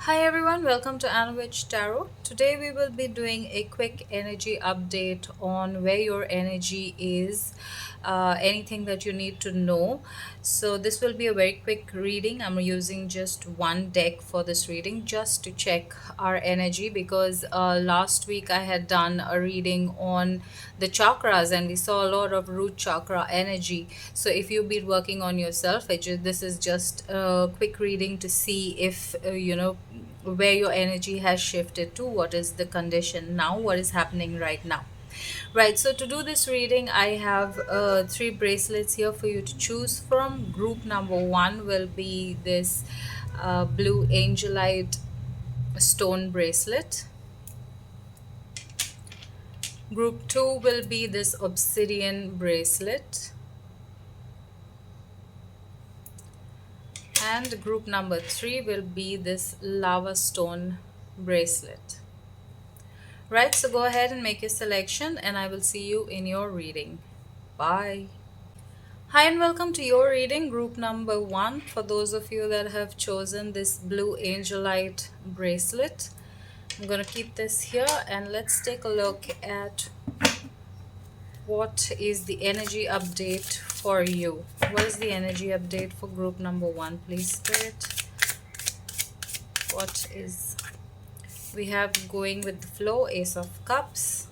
Hi everyone, welcome to Anwich Tarot. Today we will be doing a quick energy update on where your energy is, anything that you need to know. So this will be a very quick reading. I'm using just one deck for this reading just to check our energy because last week I had done a reading on the chakras and we saw a lot of root chakra energy. So if you've been working on yourself, this is just a quick reading to see if where your energy has shifted to, what is the condition now, what is happening right now. Right, so to do this reading, I have three bracelets here for you to choose from. Group number one will be this blue angelite stone bracelet. Group two will be this obsidian bracelet. And group number three will be this lava stone bracelet. Right, so go ahead and make your selection and I will see you in your reading. Bye. Hi and welcome to your reading, group number one. For those of you that have chosen this blue angelite bracelet, I'm going to keep this here and let's take a look at what is the energy update for you. What is the energy update for group number one, please, Spirit? What is, we have going with the flow, Ace of Cups.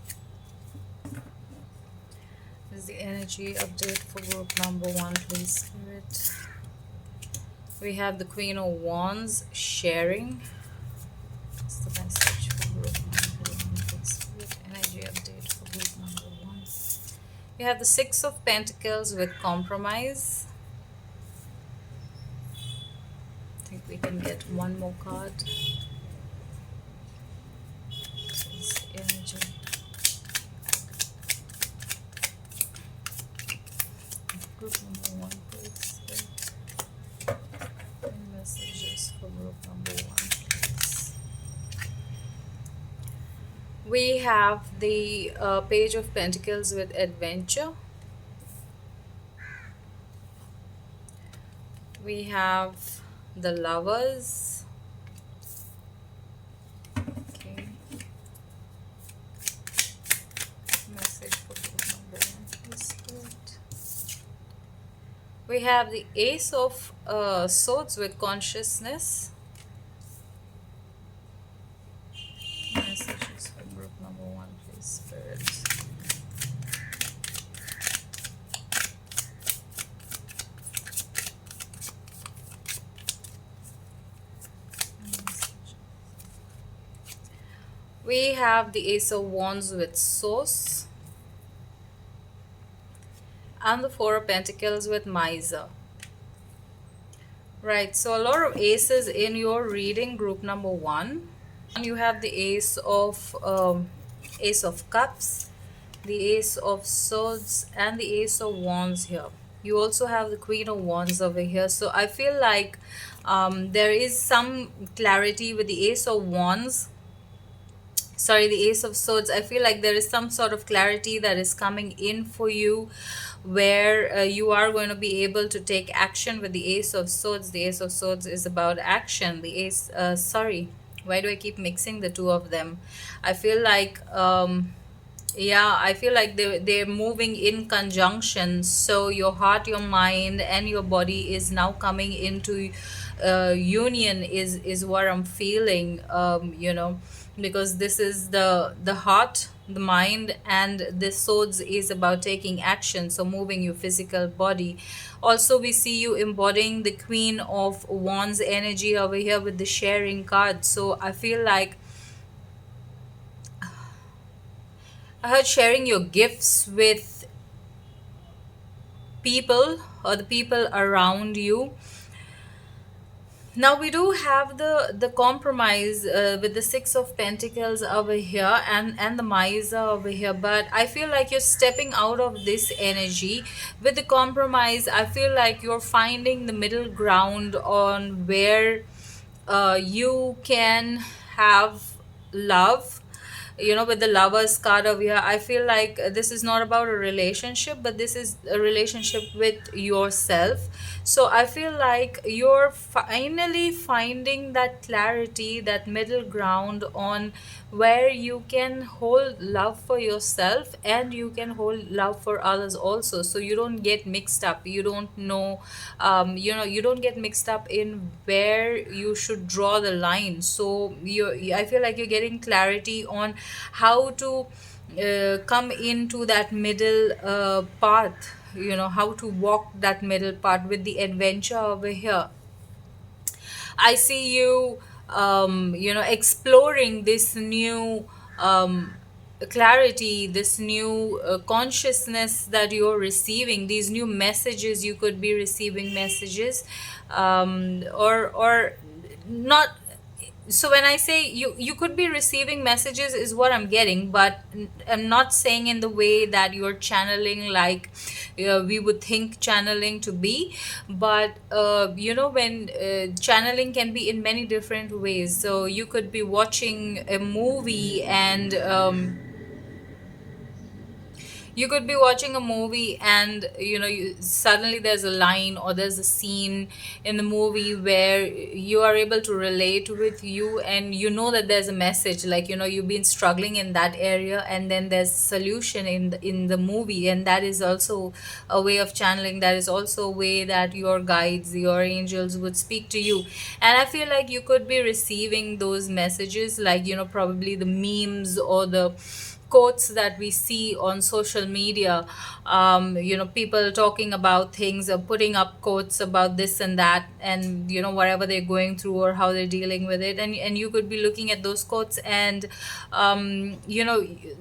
This is the energy update for group number one, please, Spirit. We have the Queen of Wands, sharing. What's the message for group number one, please, Spirit? Energy update for group number one. We have the Six of Pentacles with compromise. I think we can get one more card. This is energy. Group number one, please. And messages for group number one, please. We have the Page of Pentacles with adventure. We have the Lovers. Okay. Message for group number one, please. Good. We have the Ace of Swords with consciousness. Messages for group number one, please, Spirit. We have the Ace of Wands with Source. And the Four of Pentacles with Miser. Right, so a lot of aces in your reading, group number one. You have the Ace of Cups, the Ace of Swords, and the Ace of Wands here. You also have the Queen of Wands over here. So I feel like there is some clarity with the Ace of Wands. Sorry, the Ace of Swords. I feel like there is some sort of clarity that is coming in for you where you are going to be able to take action with the Ace of Swords. The Ace of Swords is about action. The Ace, sorry, why do I keep mixing the two of them? I feel like yeah, I feel like they're moving in conjunction. So your heart, your mind, and your body is now coming into union is what I'm feeling. Because this is the heart, the mind, and the swords is about taking action, so moving your physical body. Also, we see you embodying the Queen of Wands energy over here with the sharing card. So I feel like I heard sharing your gifts with people or the people around you. Now we do have the compromise with the Six of Pentacles over here and the Miser over here, but I feel like you're stepping out of this energy. With the compromise, I feel like you're finding the middle ground on where you can have love with the lovers card over here, I feel like this is not about a relationship, but this is a relationship with yourself. So I feel like you're finally finding that clarity, that middle ground on where you can hold love for yourself and you can hold love for others also. So you don't get mixed up. You don't know, you don't get mixed up in where you should draw the line. So I feel like you're getting clarity on how to come into that middle path, how to walk that middle path with the adventure over here. I see you, exploring this new clarity, this new consciousness that you're receiving, these new messages. You could be receiving messages, or not. So when I say you could be receiving messages is what I'm getting, but I'm not saying in the way that you're channeling, like we would think channeling to be. But when channeling can be in many different ways. So you could be watching a movie, and you could be watching a movie, and suddenly there's a line or there's a scene in the movie where you are able to relate with you, and that there's a message, like you've been struggling in that area, and then there's solution in the movie. And that is also a way of channeling. That is also a way that your guides, your angels would speak to you. And I feel like you could be receiving those messages, like probably the memes or the quotes that we see on social media. People talking about things or putting up quotes about this and that, and whatever they're going through or how they're dealing with it. And you could be looking at those quotes, and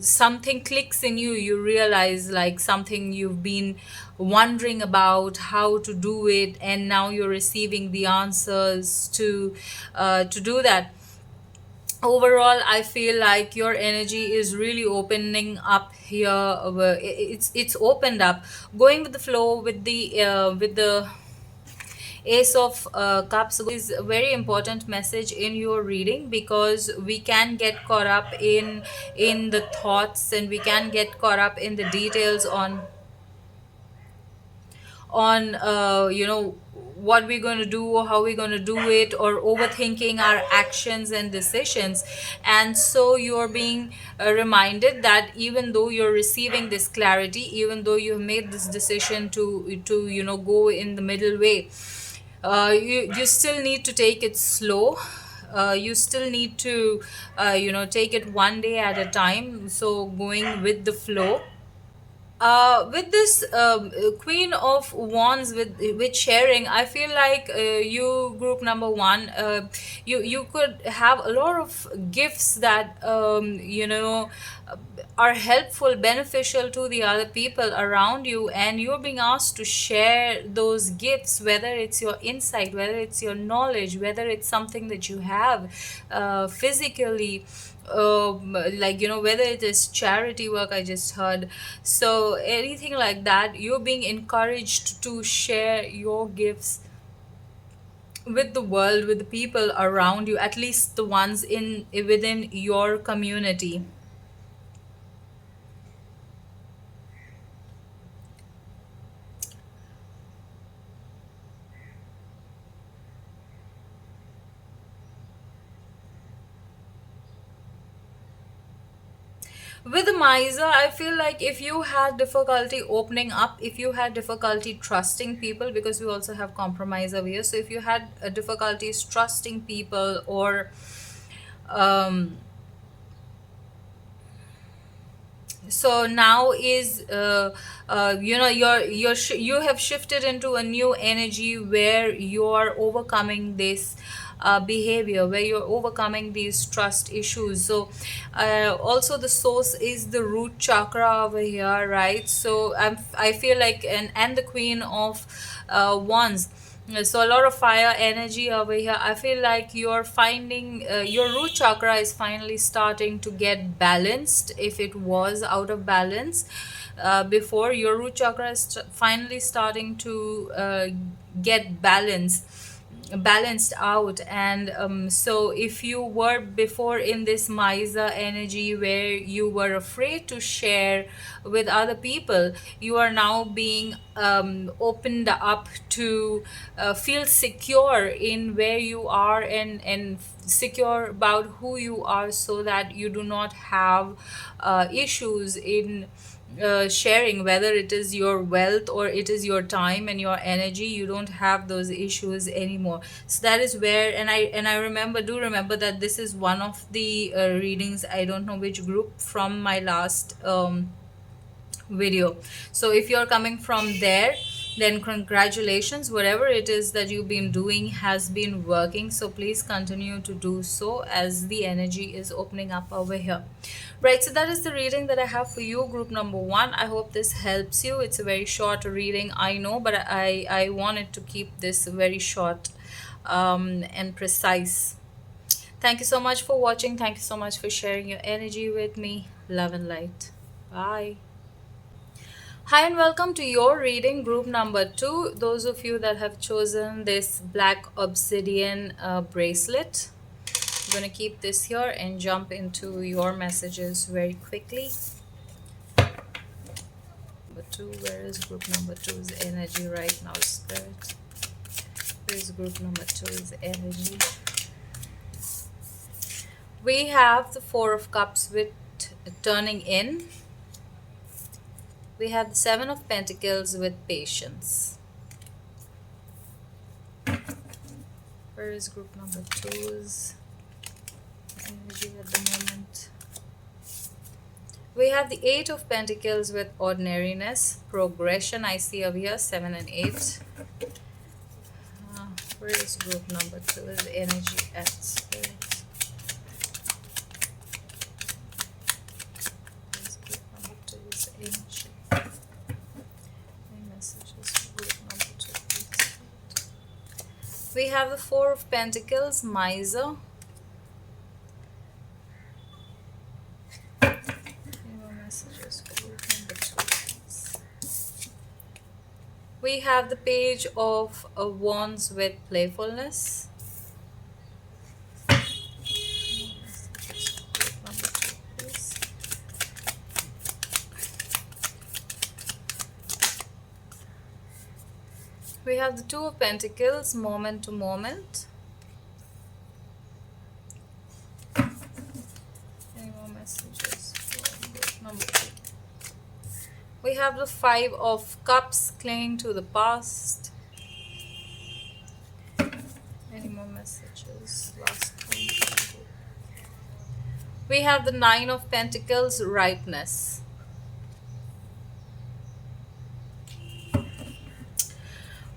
something clicks in you. You realize, like, something you've been wondering about how to do it, and now you're receiving the answers to do that. Overall, I feel like your energy is really opening up here. It's opened up, going with the flow, with the ace of cups is a very important message in your reading, because we can get caught up in the thoughts, and we can get caught up in the details on what we're going to do or how we're going to do it, or overthinking our actions and decisions. And so you're being reminded that even though you're receiving this clarity, even though you've made this decision to go in the middle way, you still need to take it slow. You still need to take it one day at a time, so going with the flow. With this Queen of Wands, with sharing, I feel like you, group number one, you could have a lot of gifts that are helpful, beneficial to the other people around you, and you're being asked to share those gifts, whether it's your insight, whether it's your knowledge, whether it's something that you have physically, like whether it is charity work, I just heard. So anything like that, you're being encouraged to share your gifts with the world, with the people around you, at least the ones in within your community. With the miser, I feel like if you had difficulty opening up, if you had difficulty trusting people, because we also have compromise over here. So if you had difficulties trusting people, or um, so now is you have shifted into a new energy where you're overcoming this behavior, where you're overcoming these trust issues. So also the source is the root chakra over here, right? So I feel like, and the Queen of Wands. So a lot of fire energy over here. I feel like you're finding your root chakra is finally starting to get balanced. If it was out of balance before, your root chakra is finally starting to get balance. balanced out. And so if you were before in this miser energy where you were afraid to share with other people, you are now being opened up to feel secure in where you are, and secure about who you are, so that you do not have issues in sharing, whether it is your wealth or it is your time and your energy. You don't have those issues anymore. So that is where, and I remember, do remember that this is one of the readings, I don't know which group, from my last video. So if you're coming from there, then congratulations, whatever it is that you've been doing has been working. So please continue to do so, as the energy is opening up over here. Right, so that is the reading that I have for you, group number one. I hope this helps you. It's a very short reading, I know, but I wanted to keep this very short and precise. Thank you so much for watching. Thank you so much for sharing your energy with me. Love and light. Bye. Hi and welcome to your reading, group number two. Those of you that have chosen this black obsidian bracelet, I'm going to keep this here and jump into your messages very quickly. Number two, where is group number two's energy right now, Spirit? Where is group number two's energy? We have the Four of Cups with turning in. We have the Seven of Pentacles with patience. Where is group number two's energy at the moment? We have the Eight of Pentacles with ordinariness, progression. I see over here 7 and 8. Where is group number two's energy at, Spirit? Where is group number two's energy? We have the Four of Pentacles, miser. We have the Page of Wands with playfulness. We have the Two of Pentacles, moment to moment. Any more messages for group number two? We have the Five of Cups, clinging to the past. Any more messages? Last one. We have the Nine of Pentacles, ripeness.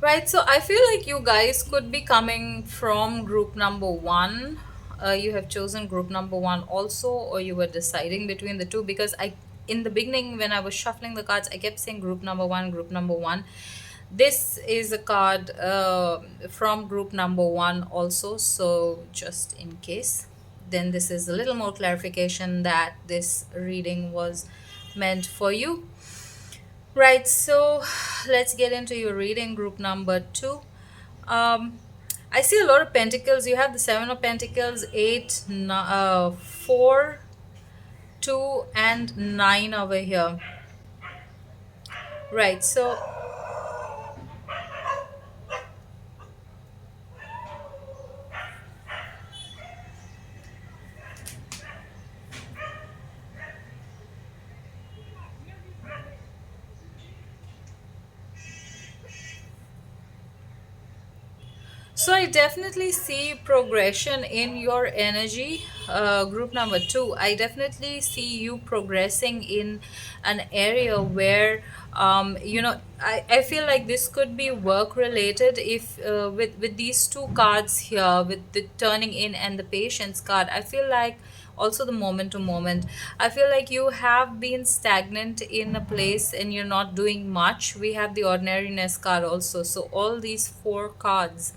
Right, so I feel like you guys could be coming from group number one. You have chosen group number one also, or you were deciding between the two, because in the beginning when I was shuffling the cards, I kept saying group number one, group number one. This is a card from group number one also, so just in case, then this is a little more clarification that this reading was meant for you. Right, so let's get into your reading, group number two. I see a lot of pentacles. You have the Seven of Pentacles, 8, 4, 2, and 9 over here. Right, so I definitely see progression in your energy, group number two. I definitely see you progressing in an area where, I feel like this could be work related. If with these two cards here, with the turning in and the patience card, I feel like also the moment to moment, I feel like you have been stagnant in a place and you're not doing much. We have the ordinariness card also. So all these four cards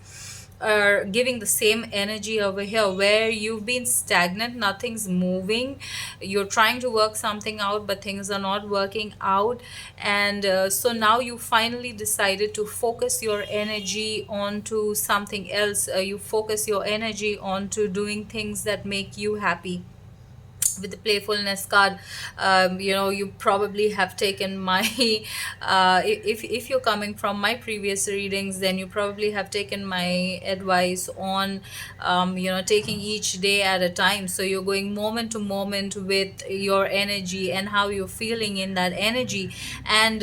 are giving the same energy over here, where you've been stagnant, nothing's moving, you're trying to work something out but things are not working out. And so now you finally decided to focus your energy onto something else. You focus your energy onto doing things that make you happy. With the playfulness card, you probably have taken my if you're coming from my previous readings, then you probably have taken my advice on taking each day at a time. So you're going moment to moment with your energy and how you're feeling in that energy. And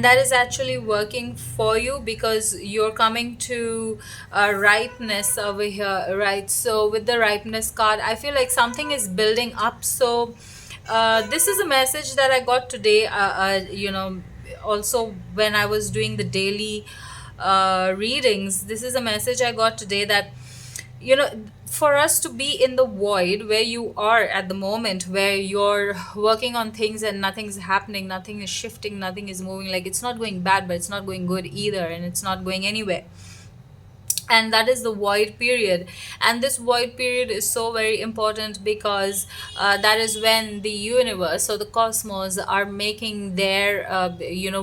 that is actually working for you, because you're coming to ripeness over here, right? So with the ripeness card, I feel like something is building up. So this is a message that I got today, also when I was doing the daily readings. This is a message I got today, that for us to be in the void where you are at the moment, where you're working on things and nothing's happening, nothing is shifting, nothing is moving, like it's not going bad but it's not going good either, and it's not going anywhere. And that is the void period. And this void period is so very important, because that is when the universe or the cosmos are making their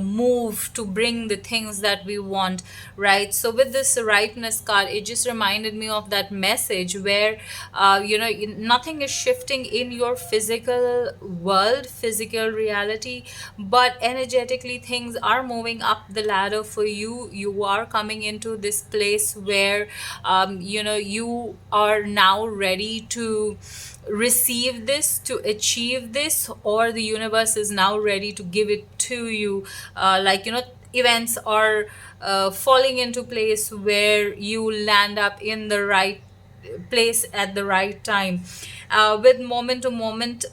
move to bring the things that we want, right? So with this rightness card, it just reminded me of that message where nothing is shifting in your physical world, physical reality, but energetically things are moving up the ladder for you. You are coming into this place where you are now ready to receive this, to achieve this, or the universe is now ready to give it to you. Events are falling into place where you land up in the right place at the right time. With moment to moment,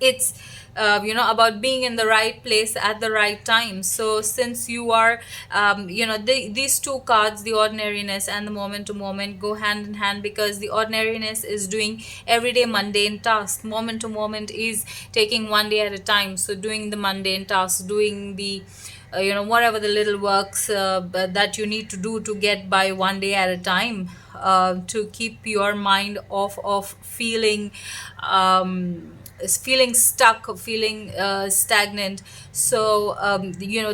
it's about being in the right place at the right time. So since you are these two cards, the ordinariness and the moment to moment, go hand in hand, because the ordinariness is doing everyday mundane tasks, moment to moment is taking one day at a time. So doing the mundane tasks, doing the whatever the little works that you need to do to get by one day at a time, to keep your mind off of feeling feeling stuck or feeling stagnant. So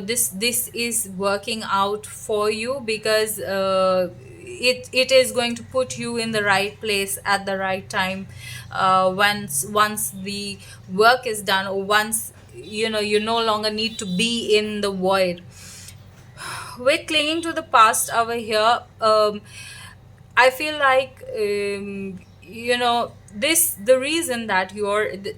this is working out for you, because it is going to put you in the right place at the right time. Once the work is done, or once you no longer need to be in the void. With clinging to the past over here, I feel like this the reason that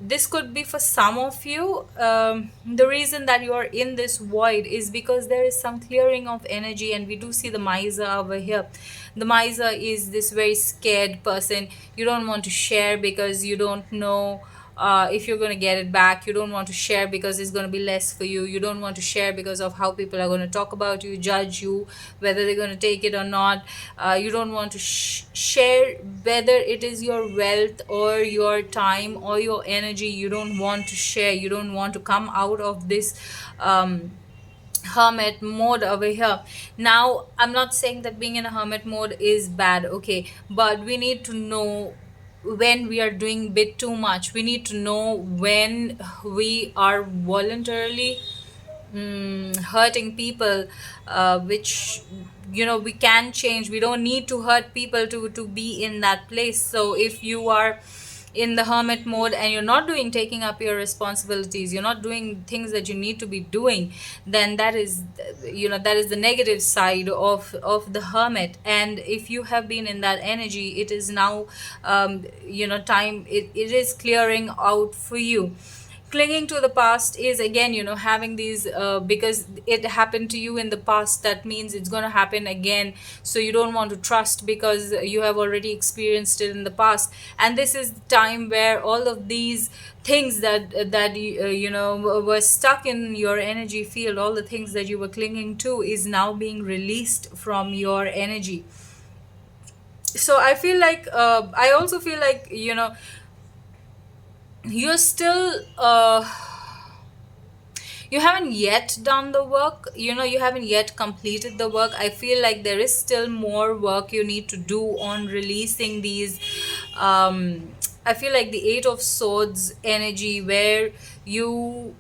this could be for some of you. The reason that you're in this void is because there is some clearing of energy, and we do see the miser over here. The miser is this very scared person. You don't want to share because you don't know if you're going to get it back. You don't want to share because it's going to be less for you. You don't want to share because of how people are going to talk about you, judge you, whether they're going to take it or not. You don't want to share, whether it is your wealth or your time or your energy. You don't want to share. You don't want to come out of this hermit mode over here. Now, I'm not saying that being in a hermit mode is bad, okay, but we need to know when we are doing bit too much. We need to know when we are voluntarily hurting people, which we can change. We don't need to hurt people to be in that place. So if you are in the hermit mode and you're not taking up your responsibilities, you're not doing things that you need to be doing, then that is the negative side of the hermit. And if you have been in that energy, it is now time, it is clearing out for you. Clinging to the past is, again, having these because it happened to you in the past, that means it's going to happen again. So you don't want to trust because you have already experienced it in the past. And this is the time where all of these things that were stuck in your energy field, all the things that you were clinging to, is now being released from your energy. So I feel like I also feel like you're still you haven't yet done the work, you haven't yet completed the work. I feel like there is still more work you need to do on releasing these. I feel like the Eight of Swords energy, where you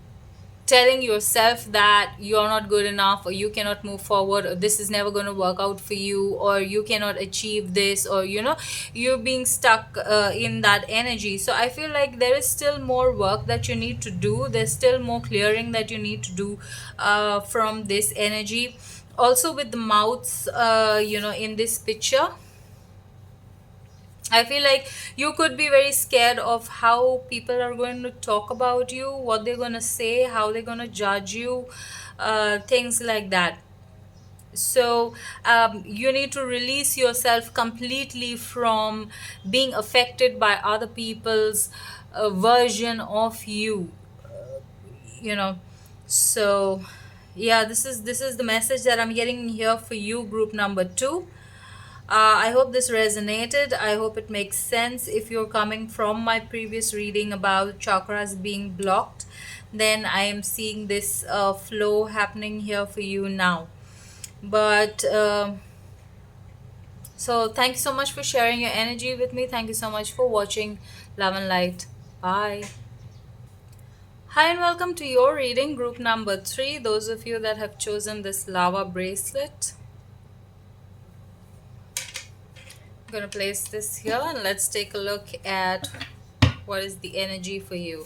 telling yourself that you're not good enough, or you cannot move forward, or this is never going to work out for you, or you cannot achieve this, or you're being stuck in that energy. So I feel like there is still more work that you need to do. There's still more clearing that you need to do from this energy. Also with the mouths, in this picture, I feel like you could be very scared of how people are going to talk about you, what they're going to say, how they're going to judge you, things like that. So you need to release yourself completely from being affected by other people's version of you, you know. So yeah, this is the message that I'm getting here for you, group number 2. I hope this resonated. I hope it makes sense. If you're coming from my previous reading about chakras being blocked, then I am seeing this flow happening here for you now. But so thank you so much for sharing your energy with me. Thank you so much for watching. Love and light. Bye. Hi and welcome to your reading, group number 3. Those of you that have chosen this lava bracelet, I'm going to place this here and let's take a look at what is the energy for you.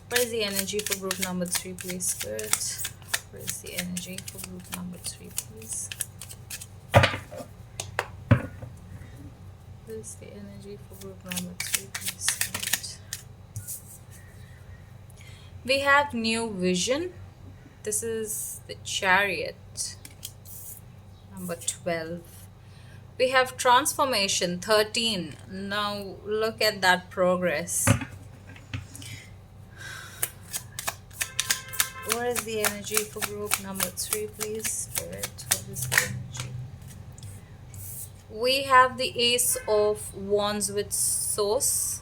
What is the energy for group number 3, please, Spirit? What is the energy for group number 3, please? What is the energy for group number 3, please, Spirit? We have new vision. This is the Chariot, number 12. We have transformation, 13. Now look at that progress. What is the energy for group number 3, please, Spirit? What is the energy? We have the Ace of Wands with Source.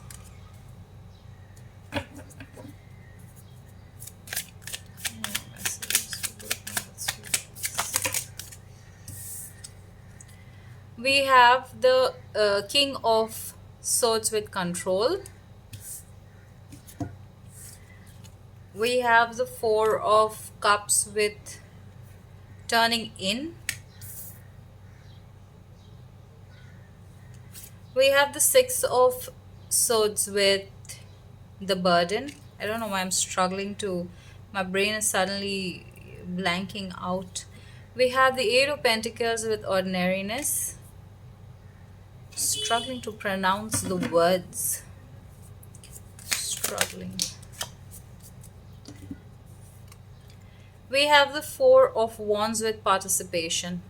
We have the King of Swords with Control. We have the Four of Cups with Turning In. We have the Six of Swords with the Burden. I don't know why I'm struggling to, my brain is suddenly blanking out. We have the Eight of Pentacles with Ordinariness. Struggling to pronounce the words. Struggling. We have the Four of Wands with Participation.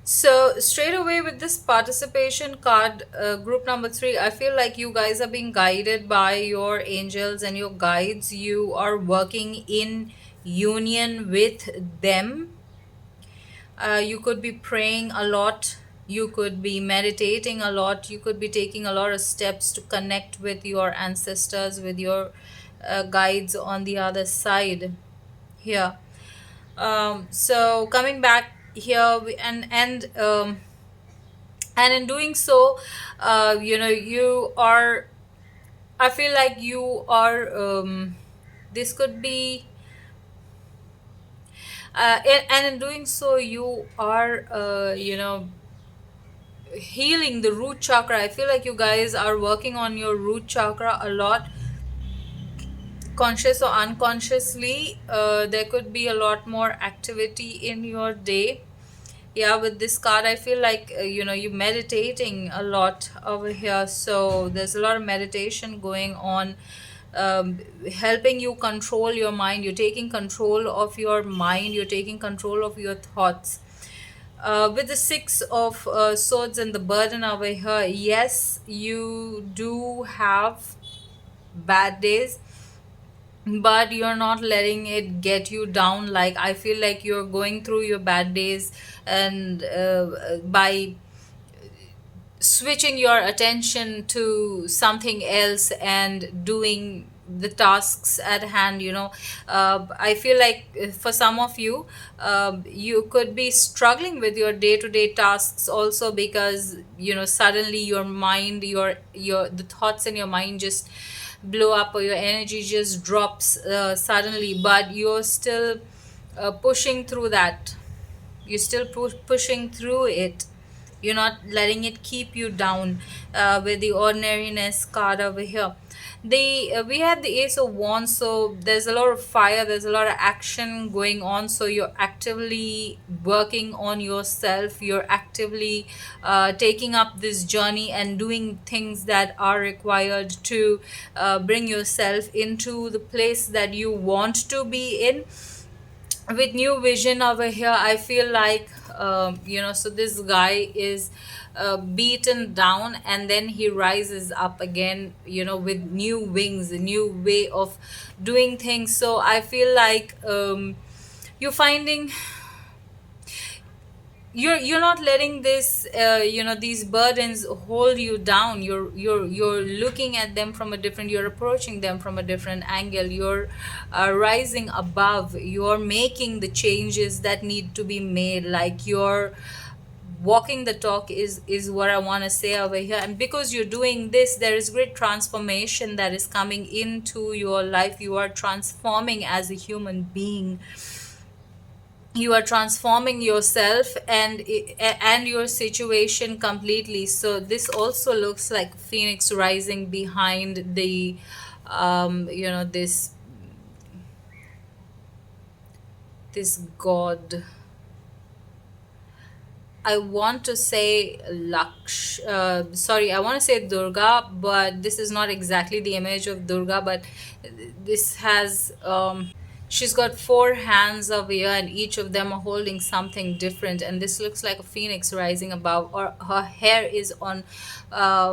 So straight away with this participation card, group number 3, I feel like you guys are being guided by your angels and your guides. You are working in union with them. You could be praying a lot. You could be meditating a lot. You could be taking a lot of steps to connect with your ancestors, with your guides on the other side here. So coming back here, and in doing so, you are, I feel like you are, this could be, and in doing so you are, healing the root chakra. I feel like you guys are working on your root chakra a lot, conscious or unconsciously. There could be a lot more activity in your day. Yeah, with this card I feel like you're meditating a lot over here, so there's a lot of meditation going on, helping you control your mind. You're taking control of your mind, you're taking control of your thoughts. With the Six of Swords and the Burden over here, yes, you do have bad days, but you're not letting it get you down. Like, I feel like you're going through your bad days, and by switching your attention to something else and doing the tasks at hand. I feel like for some of you, you could be struggling with your day-to-day tasks also, because suddenly your mind, your the thoughts in your mind just blow up, or your energy just drops suddenly, but you're still pushing through that. You're still pushing through it. You're not letting it keep you down. With the ordinariness card over here, we have the Ace of Wands, so there's a lot of fire, there's a lot of action going on, so you're actively working on yourself, you're actively taking up this journey and doing things that are required to bring yourself into the place that you want to be in. With new vision over here, I feel like so this guy is beaten down, and then he rises up again, with new wings, a new way of doing things. So I feel like you're finding, you're not letting this these burdens hold you down. You're looking at them from a different, you're approaching them from a different angle. You're rising above, you're making the changes that need to be made, like you're walking the talk, is what I want to say over here. And because you're doing this, there is great transformation that is coming into your life. You are transforming as a human being, you are transforming yourself and your situation completely. So this also looks like phoenix rising behind the this god. I want to say sorry, I want to say Durga, but this is not exactly the image of Durga, but this has she's got four hands over here, and each of them are holding something different. And this looks like a phoenix rising above, or her hair is on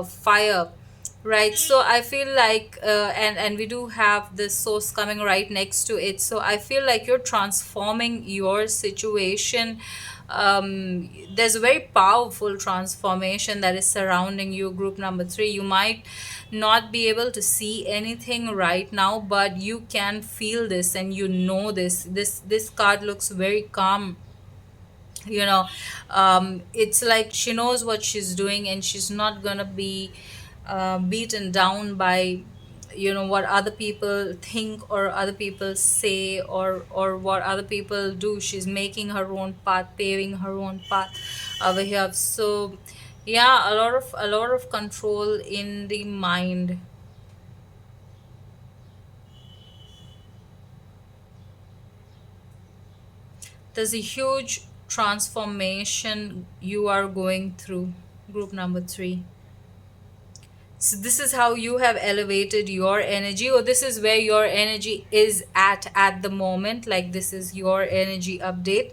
fire. Right, so I feel like, and we do have the source coming right next to it. So I feel like you're transforming your situation. There's a very powerful transformation that is surrounding you, group number three. You might not be able to see anything right now, but you can feel this, and this. This card looks very calm. you know it's like she knows what she's doing, and she's not gonna be beaten down by what other people think, or other people say, or what other people do. She's making her own path, paving her own path over here. So yeah, a lot of control in the mind. There's a huge transformation you are going through, group number three. So this is how you have elevated your energy, or this is where your energy is at the moment. Like, this is your energy update.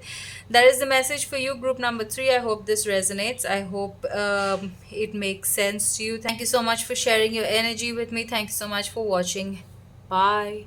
That is the message for you, group number three. I hope this resonates. I hope it makes sense to you. Thank you so much for sharing your energy with me. Thank you so much for watching. Bye.